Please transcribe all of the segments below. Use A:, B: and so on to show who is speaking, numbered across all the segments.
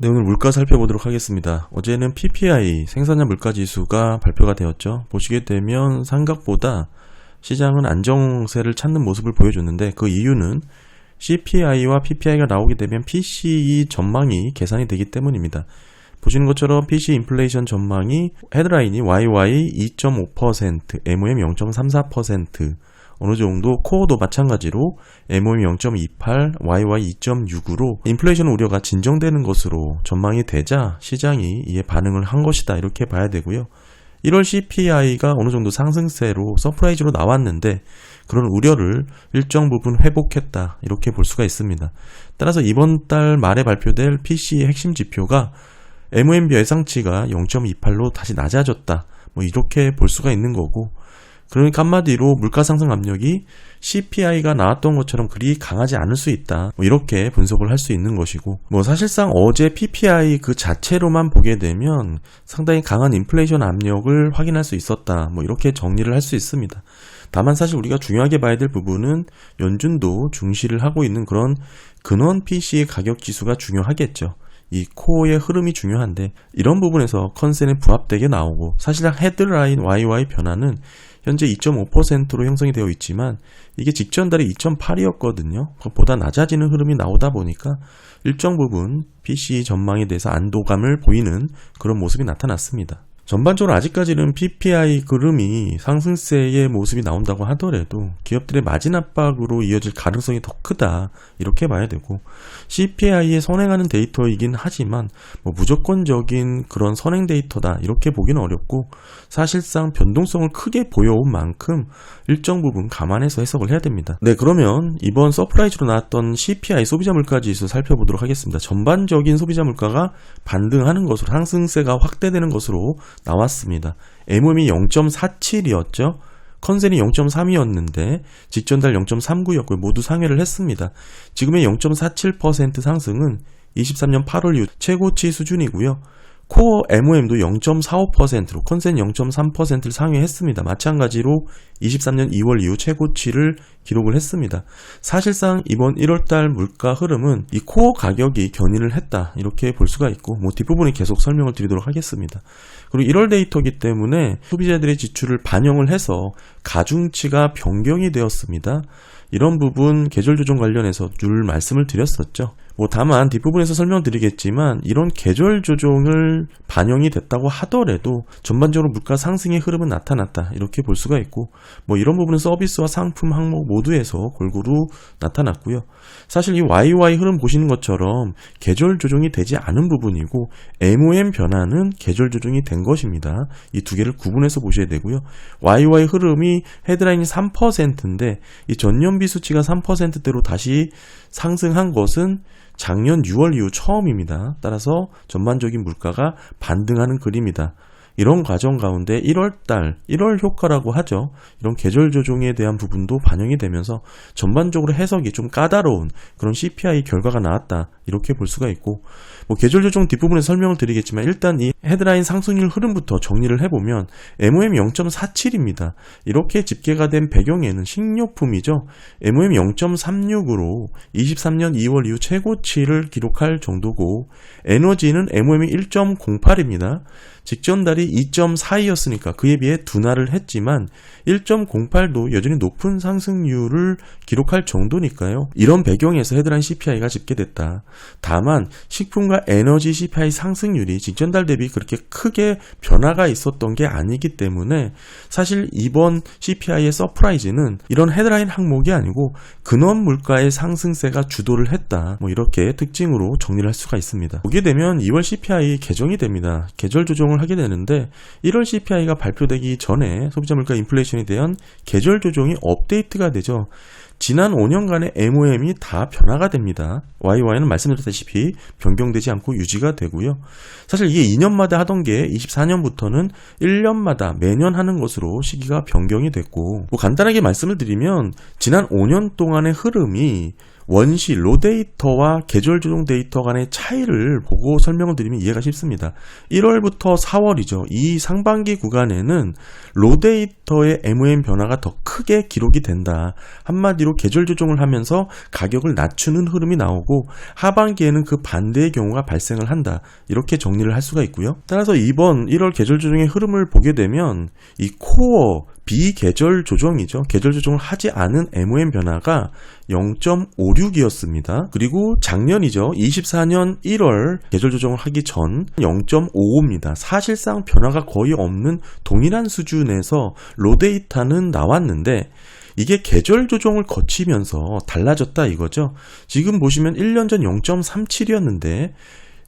A: 네, 오늘 물가 살펴보도록 하겠습니다. 어제는 PPI 생산자 물가지수가 발표가 되었죠. 보시게 되면 생각보다 시장은 안정세를 찾는 모습을 보여줬는데, 그 이유는 CPI와 PPI가 나오게 되면 PCE 전망이 계산이 되기 때문입니다. 보시는 것처럼 PC 인플레이션 전망이 헤드라인이 YY 2.5%, MOM 0.34%, 어느 정도 코어도 마찬가지로 MOM 0.28, YY 2.6으로 인플레이션 우려가 진정되는 것으로 전망이 되자 시장이 이에 반응을 한 것이다, 이렇게 봐야 되고요. 1월 CPI가 어느 정도 상승세로 서프라이즈로 나왔는데 그런 우려를 일정 부분 회복했다, 이렇게 볼 수가 있습니다. 따라서 이번 달 말에 발표될 PC의 핵심 지표가 MOM 예상치가 0.28로 다시 낮아졌다, 이렇게 볼 수가 있는 거고, 그러니까 한마디로 물가 상승 압력이 CPI가 나왔던 것처럼 그리 강하지 않을 수 있다, 이렇게 분석을 할 수 있는 것이고, 사실상 어제 PPI 그 자체로만 보게 되면 상당히 강한 인플레이션 압력을 확인할 수 있었다, 이렇게 정리를 할 수 있습니다. 다만 사실 우리가 중요하게 봐야 될 부분은 연준도 중시를 하고 있는 그런 근원 PC의 가격 지수가 중요하겠죠. 이 코어의 흐름이 중요한데, 이런 부분에서 컨센에 부합되게 나오고, 사실상 헤드라인 YY 변화는 현재 2.5%로 형성이 되어 있지만 이게 직전 달에 2.8이었거든요. 그것보다 낮아지는 흐름이 나오다 보니까 일정 부분 PCE 전망에 대해서 안도감을 보이는 그런 모습이 나타났습니다. 전반적으로 아직까지는 PPI 흐름이 상승세의 모습이 나온다고 하더라도 기업들의 마진 압박으로 이어질 가능성이 더 크다, 이렇게 봐야 되고, CPI에 선행하는 데이터이긴 하지만 무조건적인 그런 선행 데이터다, 이렇게 보기는 어렵고, 사실상 변동성을 크게 보여온 만큼 일정 부분 감안해서 해석을 해야 됩니다. 네, 그러면 이번 서프라이즈로 나왔던 CPI 소비자 물가지수 살펴보도록 하겠습니다. 전반적인 소비자 물가가 반등하는 것으로, 상승세가 확대되는 것으로 나왔습니다. MOM이 0.47이었죠. 컨센이 0.3이었는데 직전 달 0.39였고요. 모두 상회를 했습니다. 지금의 0.47% 상승은 23년 8월 이후 최고치 수준이고요. 코어 MOM도 0.45%로 컨센 0.3%를 상회했습니다. 마찬가지로 23년 2월 이후 최고치를 기록을 했습니다. 사실상 이번 1월달 물가 흐름은 이 코어 가격이 견인을 했다, 이렇게 볼 수가 있고, 뒷부분에 계속 설명을 드리도록 하겠습니다. 그리고 1월 데이터이기 때문에 소비자들의 지출을 반영을 해서 가중치가 변경이 되었습니다. 이런 부분 계절 조정 관련해서 늘 말씀을 드렸었죠. 다만 뒷부분에서 설명드리겠지만 이런 계절 조정을 반영이 됐다고 하더라도 전반적으로 물가 상승의 흐름은 나타났다, 이렇게 볼 수가 있고, 이런 부분은 서비스와 상품 항목 모두에서 골고루 나타났고요. 사실 이 YY 흐름 보시는 것처럼 계절 조정이 되지 않은 부분이고 MOM 변화는 계절 조정이 된 것입니다. 이 두 개를 구분해서 보셔야 되고요. YY 흐름이 헤드라인이 3%인데 이 전년비 수치가 3%대로 다시 상승한 것은 작년 6월 이후 처음입니다. 따라서 전반적인 물가가 반등하는 그림이다. 이런 과정 가운데 1월 효과라고 하죠. 이런 계절 조정에 대한 부분도 반영이 되면서 전반적으로 해석이 좀 까다로운 그런 CPI 결과가 나왔다, 이렇게 볼 수가 있고, 계절 조정 뒷부분에 설명을 드리겠지만 일단 이 헤드라인 상승률 흐름부터 정리를 해보면 MOM 0.47입니다. 이렇게 집계가 된 배경에는 식료품이죠. MOM 0.36으로 23년 2월 이후 최고치를 기록할 정도고, 에너지는 MOM이 1.08입니다. 직전 달이 2.42였으니까 그에 비해 둔화를 했지만 1.08도 여전히 높은 상승률을 기록할 정도니까요. 이런 배경에서 헤드라인 CPI가 집계됐다. 다만 식품과 에너지 CPI 상승률이 직전 달 대비 그렇게 크게 변화가 있었던 게 아니기 때문에 사실 이번 CPI의 서프라이즈는 이런 헤드라인 항목이 아니고 근원 물가의 상승세가 주도를 했다, 이렇게 특징으로 정리를 할 수가 있습니다. 보게 되면 2월 CPI 개정이 됩니다. 계절 조정을 하게 되는데 1월 CPI가 발표되기 전에 소비자 물가 인플레이션에 대한 계절 조정이 업데이트가 되죠. 지난 5년간의 MOM이 다 변화가 됩니다. YY는 말씀드렸다시피 변경되지 않고 유지가 되고요. 사실 이게 2년마다 하던 게 24년부터는 1년마다 매년 하는 것으로 시기가 변경이 됐고, 간단하게 말씀을 드리면 지난 5년 동안의 흐름이 원시 로 데이터와 계절 조정 데이터 간의 차이를 보고 설명을 드리면 이해가 쉽습니다. 1월부터 4월이죠. 이 상반기 구간에는 로 데이터의 MOM 변화가 더 크게 기록이 된다. 한마디로 계절 조정을 하면서 가격을 낮추는 흐름이 나오고 하반기에는 그 반대의 경우가 발생을 한다. 이렇게 정리를 할 수가 있고요. 따라서 이번 1월 계절 조정의 흐름을 보게 되면 이 코어 비계절 조정이죠. 계절 조정을 하지 않은 MOM 변화가 0.56이었습니다. 그리고 작년이죠. 24년 1월 계절 조정을 하기 전 0.55입니다. 사실상 변화가 거의 없는 동일한 수준에서 로 데이터는 나왔는데 이게 계절 조정을 거치면서 달라졌다 이거죠. 지금 보시면 1년 전 0.37이었는데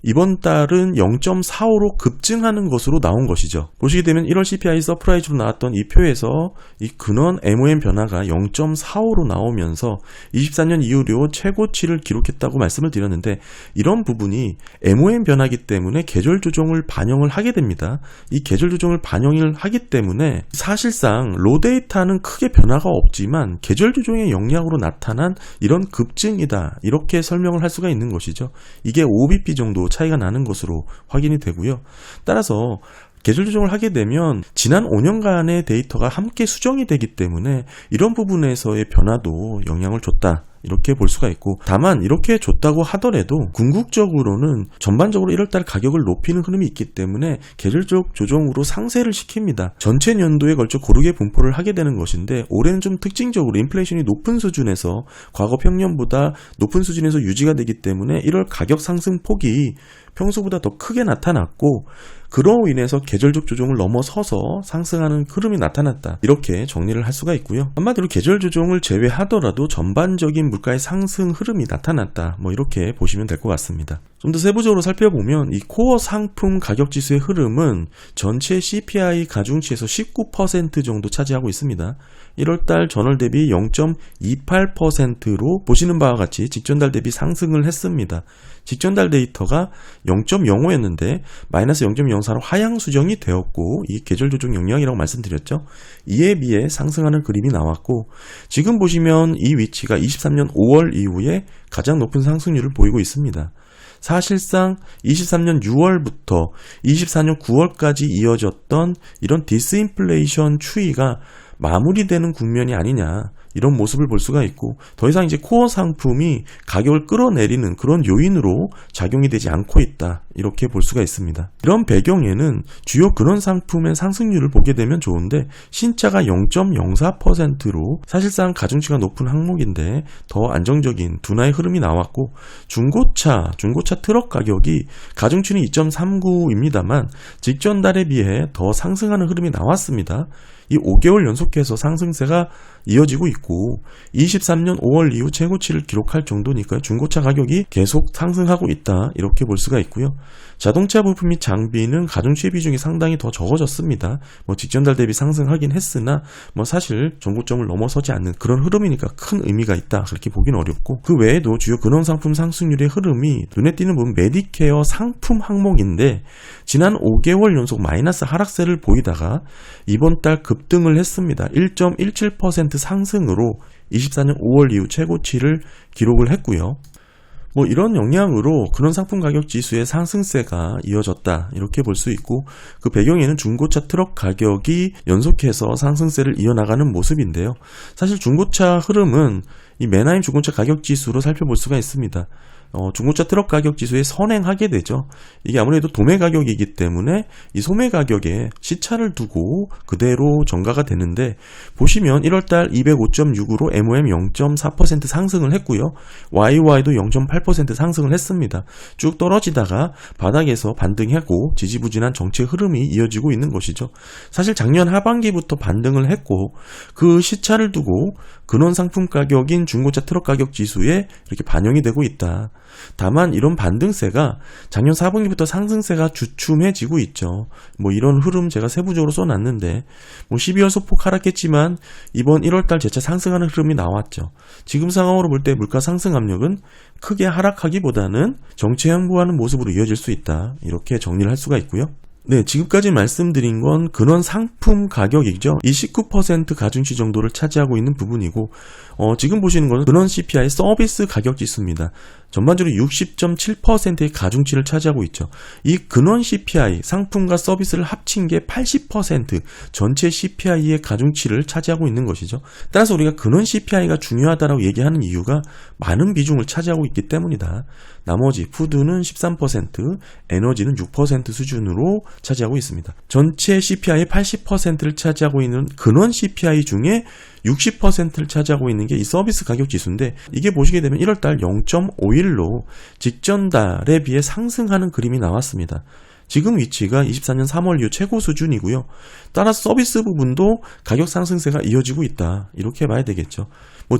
A: 이번 달은 0.45로 급증하는 것으로 나온 것이죠. 보시게 되면 1월 CPI 서프라이즈로 나왔던 이 표에서 이 근원 MOM 변화가 0.45로 나오면서 24년 이후로 최고치를 기록했다고 말씀을 드렸는데 이런 부분이 MOM 변화이기 때문에 계절 조정을 반영을 하게 됩니다. 이 계절 조정을 반영을 하기 때문에 사실상 로 데이터는 크게 변화가 없지만 계절 조정의 영향으로 나타난 이런 급증이다. 이렇게 설명을 할 수가 있는 것이죠. 이게 5bp 정도 차이가 나는 것으로 확인이 되고요. 따라서 계절 조정을 하게 되면 지난 5년간의 데이터가 함께 수정이 되기 때문에 이런 부분에서의 변화도 영향을 줬다. 이렇게 볼 수가 있고 다만 이렇게 줬다고 하더라도 궁극적으로는 전반적으로 1월달 가격을 높이는 흐름이 있기 때문에 계절적 조정으로 상쇄를 시킵니다. 전체 연도에 걸쳐 고르게 분포를 하게 되는 것인데 올해는 좀 특징적으로 인플레이션이 높은 수준에서 과거 평년보다 높은 수준에서 유지가 되기 때문에 1월 가격 상승 폭이 평소보다 더 크게 나타났고 그로 인해서 계절적 조정을 넘어서서 상승하는 흐름이 나타났다. 이렇게 정리를 할 수가 있고요. 한마디로 계절 조정을 제외하더라도 전반적인 물가의 상승 흐름이 나타났다. 이렇게 보시면 될 것 같습니다. 좀 더 세부적으로 살펴보면 이 코어 상품 가격 지수의 흐름은 전체 CPI 가중치에서 19% 정도 차지하고 있습니다. 1월달 전월 대비 0.28%로 보시는 바와 같이 직전달 대비 상승을 했습니다. 직전달 데이터가 0.05였는데 마이너스 0.04로 하향 수정이 되었고 이 계절 조정 영향이라고 말씀드렸죠. 이에 비해 상승하는 그림이 나왔고 지금 보시면 이 위치가 23년 5월 이후에 가장 높은 상승률을 보이고 있습니다. 사실상 23년 6월부터 24년 9월까지 이어졌던 이런 디스인플레이션 추이가 마무리되는 국면이 아니냐 이런 모습을 볼 수가 있고 더 이상 이제 코어 상품이 가격을 끌어내리는 그런 요인으로 작용이 되지 않고 있다 이렇게 볼 수가 있습니다. 이런 배경에는 주요 근원 상품의 상승률을 보게 되면 좋은데 신차가 0.04%로 사실상 가중치가 높은 항목인데 더 안정적인 둔화의 흐름이 나왔고 중고차 트럭 가격이 가중치는 2.39입니다만 직전 달에 비해 더 상승하는 흐름이 나왔습니다. 이 5개월 연속해서 상승세가 이어지고 있고 23년 5월 이후 최고치를 기록할 정도니까요. 중고차 가격이 계속 상승하고 있다 이렇게 볼 수가 있고요. 자동차 부품 및 장비는 가중치의 비중이 상당히 더 적어졌습니다. 직전달 대비 상승하긴 했으나 사실 전고점을 넘어서지 않는 그런 흐름이니까 큰 의미가 있다 그렇게 보기는 어렵고 그 외에도 주요 근원 상품 상승률의 흐름이 눈에 띄는 부분 메디케어 상품 항목인데 지난 5개월 연속 마이너스 하락세를 보이다가 이번 달 급등을 했습니다. 1.17% 상승으로 24년 5월 이후 최고치를 기록을 했고요. 이런 영향으로 근원 상품 가격 지수의 상승세가 이어졌다 이렇게 볼 수 있고 그 배경에는 중고차 트럭 가격이 연속해서 상승세를 이어나가는 모습인데요. 사실 중고차 흐름은 이 맨하임 중고차 가격 지수로 살펴볼 수가 있습니다. 중고차 트럭 가격 지수에 선행하게 되죠. 이게 아무래도 도매 가격이기 때문에 이 소매 가격에 시차를 두고 그대로 전가가 되는데 보시면 1월달 205.6으로 MOM 0.4% 상승을 했고요. YY도 0.8% 상승을 했습니다. 쭉 떨어지다가 바닥에서 반등하고 지지부진한 정체 흐름이 이어지고 있는 것이죠. 사실 작년 하반기부터 반등을 했고 그 시차를 두고 근원 상품 가격인 중고차 트럭 가격 지수에 이렇게 반영이 되고 있다. 다만 이런 반등세가 작년 4분기부터 상승세가 주춤해지고 있죠. 이런 흐름 제가 세부적으로 써놨는데 12월 소폭 하락했지만 이번 1월달 재차 상승하는 흐름이 나왔죠. 지금 상황으로 볼 때 물가 상승 압력은 크게 하락하기보다는 정체 양보하는 모습으로 이어질 수 있다. 이렇게 정리를 할 수가 있고요. 네, 지금까지 말씀드린 건 근원 상품 가격이죠. 29% 가중치 정도를 차지하고 있는 부분이고, 지금 보시는 것은 근원 CPI 서비스 가격 지수입니다. 전반적으로 60.7%의 가중치를 차지하고 있죠. 이 근원 CPI, 상품과 서비스를 합친 게 80% 전체 CPI의 가중치를 차지하고 있는 것이죠. 따라서 우리가 근원 CPI가 중요하다고 얘기하는 이유가 많은 비중을 차지하고 있기 때문이다. 나머지 푸드는 13%, 에너지는 6% 수준으로 차지하고 있습니다. 전체 CPI의 80%를 차지하고 있는 근원 CPI 중에 60%를 차지하고 있는 게 이 서비스 가격 지수인데, 이게 보시게 되면 1월달 0.51로 직전달에 비해 상승하는 그림이 나왔습니다. 지금 위치가 24년 3월 이후 최고 수준이고요. 따라서 서비스 부분도 가격 상승세가 이어지고 있다, 이렇게 봐야 되겠죠.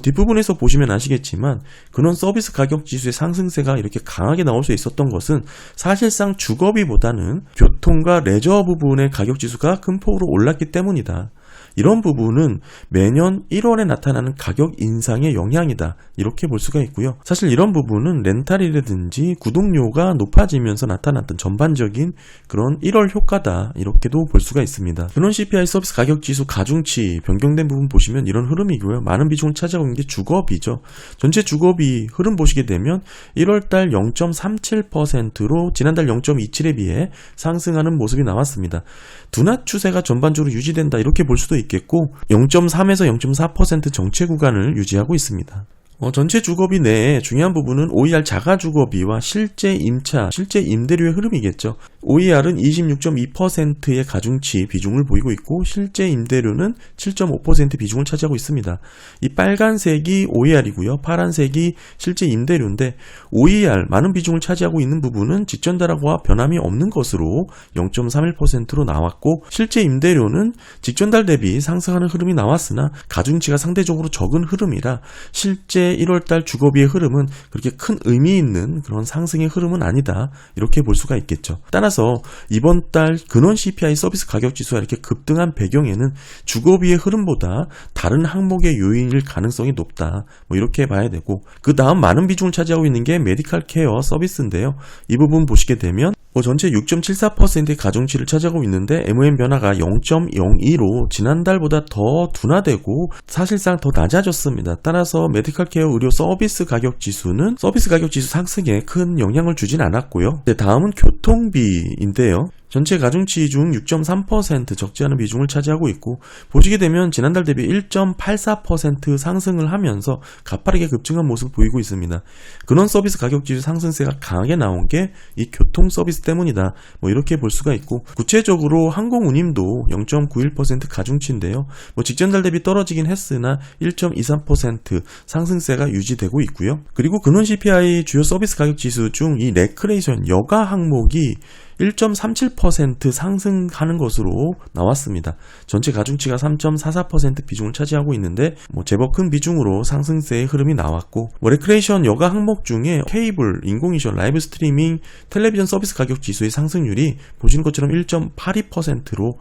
A: 뒷부분에서 보시면 아시겠지만 근원 서비스 가격 지수의 상승세가 이렇게 강하게 나올 수 있었던 것은 사실상 주거비보다는 교통과 레저 부분의 가격 지수가 큰 폭으로 올랐기 때문이다. 이런 부분은 매년 1월에 나타나는 가격 인상의 영향이다, 이렇게 볼 수가 있고요. 사실 이런 부분은 렌탈이라든지 구독료가 높아지면서 나타났던 전반적인 그런 1월 효과다, 이렇게도 볼 수가 있습니다. 근원 CPI 서비스 가격 지수 가중치 변경된 부분 보시면 이런 흐름이고요. 많은 비중을 차지하고 있는 게 주거비죠. 전체 주거비 흐름 보시게 되면 1월달 0.37%로 지난달 0.27에 비해 상승하는 모습이 나왔습니다. 둔화 추세가 전반적으로 유지된다, 이렇게 볼 수도 있겠고, 0.3에서 0.4% 정체 구간을 유지하고 있습니다. 전체 주거비 내에 중요한 부분은 OER 자가 주거비와 실제 임차, 실제 임대료의 흐름이겠죠. OER은 26.2%의 가중치 비중을 보이고 있고, 실제 임대료는 7.5% 비중을 차지하고 있습니다. 이 빨간색이 OER이고요. 파란색이 실제 임대료인데, OER 많은 비중을 차지하고 있는 부분은 직전달하고와 변함이 없는 것으로 0.31%로 나왔고, 실제 임대료는 직전달 대비 상승하는 흐름이 나왔으나 가중치가 상대적으로 적은 흐름이라 실제 1월달 주거비의 흐름은 그렇게 큰 의미 있는 그런 상승의 흐름은 아니다, 이렇게 볼 수가 있겠죠. 따라서 이번 달 근원 CPI 서비스 가격 지수가 이렇게 급등한 배경에는 주거비의 흐름보다 다른 항목의 요인일 가능성이 높다, 이렇게 봐야 되고, 그 다음 많은 비중을 차지하고 있는 게 메디컬 케어 서비스인데요. 이 부분 보시게 되면 전체 6.74%의 가중치를 차지하고 있는데, MOM 변화가 0.02로 지난달보다 더 둔화되고 사실상 더 낮아졌습니다. 따라서 메디컬 케어 의료 서비스 가격 지수는 서비스 가격 지수 상승에 큰 영향을 주진 않았고요. 다음은 교통비인데요. 전체 가중치 중 6.3% 적지 않은 비중을 차지하고 있고, 보시게 되면 지난달 대비 1.84% 상승을 하면서 가파르게 급증한 모습을 보이고 있습니다. 근원 서비스 가격 지수 상승세가 강하게 나온 게 이 교통 서비스 때문이다, 이렇게 볼 수가 있고, 구체적으로 항공운임도 0.91% 가중치인데요. 직전달 대비 떨어지긴 했으나 1.23% 상승세가 유지되고 있고요. 그리고 근원 CPI 주요 서비스 가격 지수 중 이 레크레이션 여가 항목이 1.37% 상승하는 것으로 나왔습니다. 전체 가중치가 3.44% 비중을 차지하고 있는데 제법 큰 비중으로 상승세의 흐름이 나왔고, 레크레이션 여가 항목 중에 케이블, 인공위성, 라이브 스트리밍, 텔레비전 서비스 가격 지수의 상승률이 보시는 것처럼 1.82%로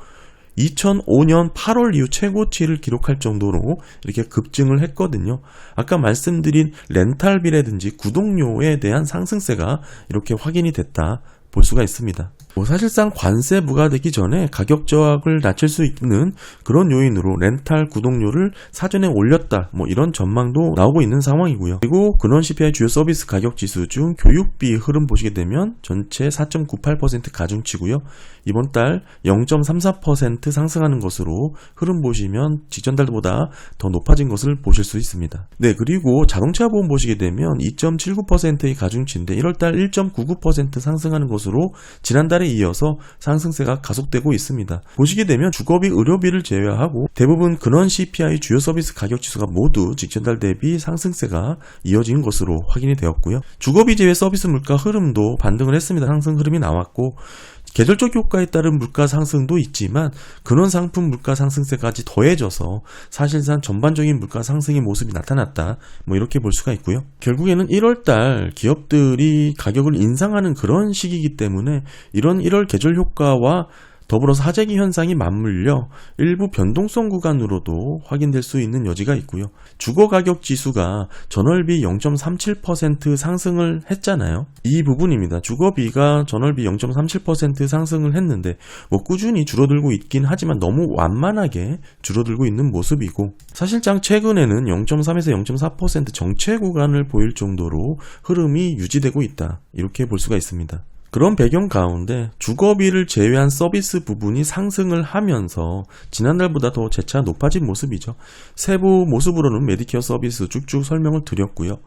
A: 2005년 8월 이후 최고치를 기록할 정도로 이렇게 급증을 했거든요. 아까 말씀드린 렌탈비라든지 구독료에 대한 상승세가 이렇게 확인이 됐다, 볼 수가 있습니다. 사실상 관세 부과되기 전에 가격 저하를 낮출 수 있는 그런 요인으로 렌탈 구독료를 사전에 올렸다, 이런 전망도 나오고 있는 상황이고요. 그리고 근원 CPI 주요 서비스 가격 지수 중 교육비 흐름 보시게 되면 전체 4.98% 가중치고요. 이번 달 0.34% 상승하는 것으로 흐름 보시면 직전달보다 더 높아진 것을 보실 수 있습니다. 네, 그리고 자동차 보험 보시게 되면 2.79%의 가중치인데 1월달 1.99% 상승하는 것으로 지난달에 이어서 상승세가 가속되고 있습니다. 보시게 되면 주거비, 의료비를 제외하고 대부분 근원 CPI 주요 서비스 가격 지수가 모두 직전달 대비 상승세가 이어진 것으로 확인이 되었고요. 주거비 제외 서비스 물가 흐름도 반등을 했습니다. 상승 흐름이 나왔고, 계절적 효과에 따른 물가 상승도 있지만 근원 상품 물가 상승세까지 더해져서 사실상 전반적인 물가 상승의 모습이 나타났다, 이렇게 볼 수가 있고요. 결국에는 1월달 기업들이 가격을 인상하는 그런 시기이기 때문에 이런 1월 계절 효과와 더불어서 하재기 현상이 맞물려 일부 변동성 구간으로도 확인될 수 있는 여지가 있고요. 주거가격 지수가 전월비 0.37% 상승을 했잖아요. 이 부분입니다. 주거비가 전월비 0.37% 상승을 했는데 꾸준히 줄어들고 있긴 하지만 너무 완만하게 줄어들고 있는 모습이고, 사실상 최근에는 0.3에서 0.4% 정체 구간을 보일 정도로 흐름이 유지되고 있다, 이렇게 볼 수가 있습니다. 그런 배경 가운데 주거비를 제외한 서비스 부분이 상승을 하면서 지난달보다 더 재차 높아진 모습이죠. 세부 모습으로는 메디케어 서비스 쭉쭉 설명을 드렸고요.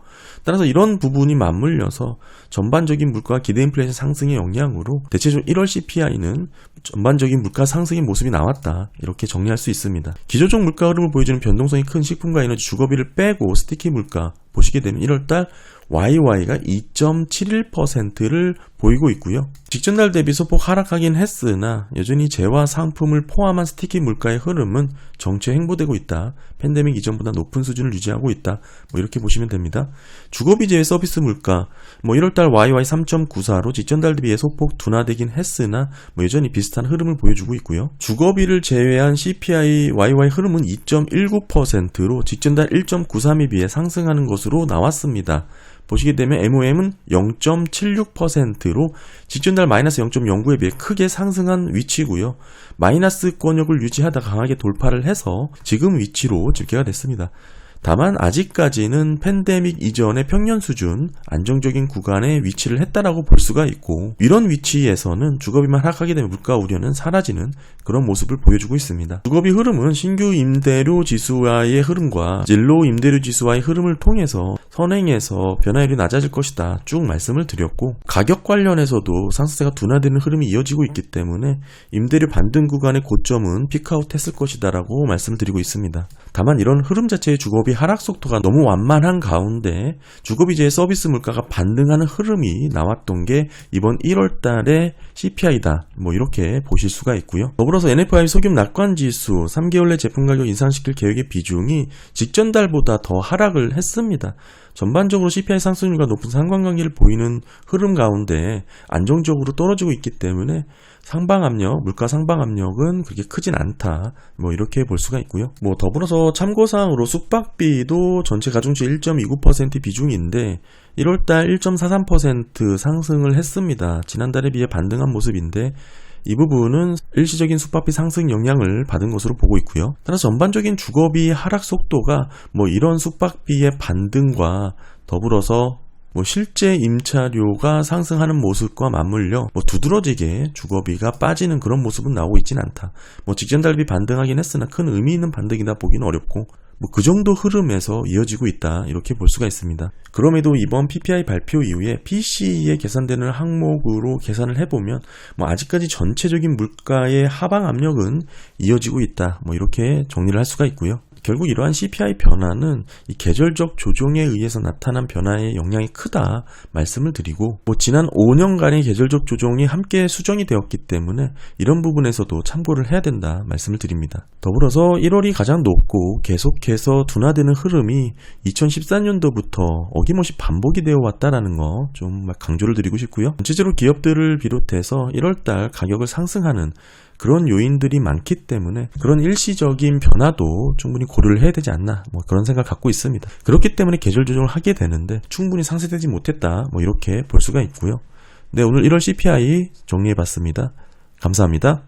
A: 따라서 이런 부분이 맞물려서 전반적인 물가 기대 인플레이션 상승의 영향으로 대체적으로 1월 CPI는 전반적인 물가 상승의 모습이 나왔다, 이렇게 정리할 수 있습니다. 기조적 물가 흐름을 보여주는 변동성이 큰 식품과 에너지, 주거비를 빼고 스티키 물가 보시게 되면 1월달 YY가 2.71%를 보이고 있고요. 직전달 대비 소폭 하락하긴 했으나 여전히 재화 상품을 포함한 스티키 물가의 흐름은 정체 횡보되고 있다. 팬데믹 이전보다 높은 수준을 유지하고 있다. 이렇게 보시면 됩니다. 주거비 제외 서비스 물가 1월달 YY 3.94로 직전달 대비에 소폭 둔화되긴 했으나 여전히 비슷한 흐름을 보여주고 있고요. 주거비를 제외한 CPI YY 흐름은 2.19%로 직전달 1.93에 비해 상승하는 것으로 나왔습니다. 보시게 되면 MOM은 0.76%로 직전달 마이너스 0.09에 비해 크게 상승한 위치고요. 마이너스권역을 유지하다 강하게 돌파를 해서 지금 위치로 집계가 됐습니다. 다만 아직까지는 팬데믹 이전의 평년 수준 안정적인 구간에 위치를 했다라고 볼 수가 있고, 이런 위치에서는 주거비만 하락하게 되면 물가 우려는 사라지는 그런 모습을 보여주고 있습니다. 주거비 흐름은 신규 임대료 지수와의 흐름과 진로 임대료 지수와의 흐름을 통해서 선행해서 변화율이 낮아질 것이다 쭉 말씀을 드렸고, 가격 관련해서도 상승세가 둔화되는 흐름이 이어지고 있기 때문에 임대료 반등 구간의 고점은 피크아웃 했을 것이다 라고 말씀을 드리고 있습니다. 다만 이런 흐름 자체의 주거비 하락 속도가 너무 완만한 가운데 주거비제의 서비스 물가가 반등하는 흐름이 나왔던 게 이번 1월 달의 CPI다, 이렇게 보실 수가 있고요. 더불어서 NFI 소규모 낙관지수 3개월 내 제품 가격 인상시킬 계획의 비중이 직전 달보다 더 하락을 했습니다. 전반적으로 CPI 상승률과 높은 상관관계를 보이는 흐름 가운데 안정적으로 떨어지고 있기 때문에 물가 상방 압력은 그렇게 크진 않다, 이렇게 볼 수가 있고요. 더불어서 참고사항으로 숙박비도 전체 가중치 1.29% 비중인데 1월달 1.43% 상승을 했습니다. 지난달에 비해 반등한 모습인데 이 부분은 일시적인 숙박비 상승 영향을 받은 것으로 보고 있고요. 따라서 전반적인 주거비 하락 속도가 이런 숙박비의 반등과 더불어서 실제 임차료가 상승하는 모습과 맞물려 두드러지게 주거비가 빠지는 그런 모습은 나오고 있진 않다. 직전 달비 반등하긴 했으나 큰 의미 있는 반등이다 보기는 어렵고 그 정도 흐름에서 이어지고 있다, 이렇게 볼 수가 있습니다. 그럼에도 이번 PPI 발표 이후에 PCE에 계산되는 항목으로 계산을 해보면 아직까지 전체적인 물가의 하방 압력은 이어지고 있다, 이렇게 정리를 할 수가 있고요. 결국 이러한 CPI 변화는 이 계절적 조정에 의해서 나타난 변화의 영향이 크다 말씀을 드리고, 지난 5년간의 계절적 조정이 함께 수정이 되었기 때문에 이런 부분에서도 참고를 해야 된다 말씀을 드립니다. 더불어서 1월이 가장 높고 계속해서 둔화되는 흐름이 2014년도부터 어김없이 반복이 되어 왔다라는 거 좀 강조를 드리고 싶고요. 전체적으로 기업들을 비롯해서 1월달 가격을 상승하는 그런 요인들이 많기 때문에 그런 일시적인 변화도 충분히 고려를 해야 되지 않나, 그런 생각 갖고 있습니다. 그렇기 때문에 계절 조정을 하게 되는데 충분히 상쇄되지 못했다, 이렇게 볼 수가 있고요. 네, 오늘 1월 CPI 정리해봤습니다. 감사합니다.